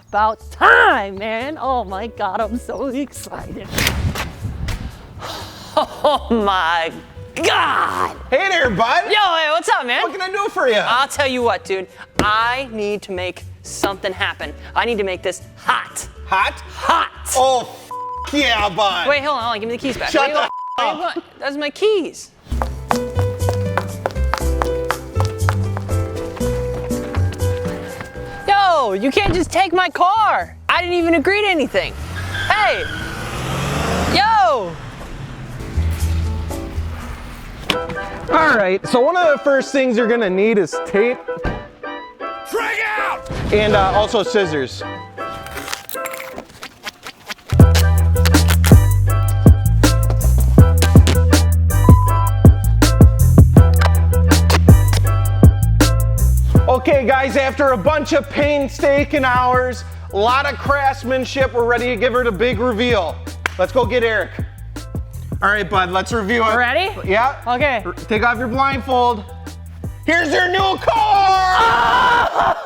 About time, man. Oh my God, I'm so excited. Oh my God. Hey there, bud. Yo, hey, what's up, man? What can I do for you? I'll tell you what, dude. I need to make something happen. I need to make this hot. Hot? Hot. Oh, yeah, bud. Wait, hold on. Give me the keys back. Shut Wait, the what? up. That's my keys. Yo, you can't just take my car. I didn't even agree to anything. Hey. Yo. All right, so one of the first things you're gonna need is tape. Drag out! And also scissors. Okay guys, after a bunch of painstaking hours, a lot of craftsmanship, we're ready to give her the big reveal. Let's go get Eric. All right, bud, let's review it. Ready? Yeah. Okay. Take off your blindfold. Here's your new car!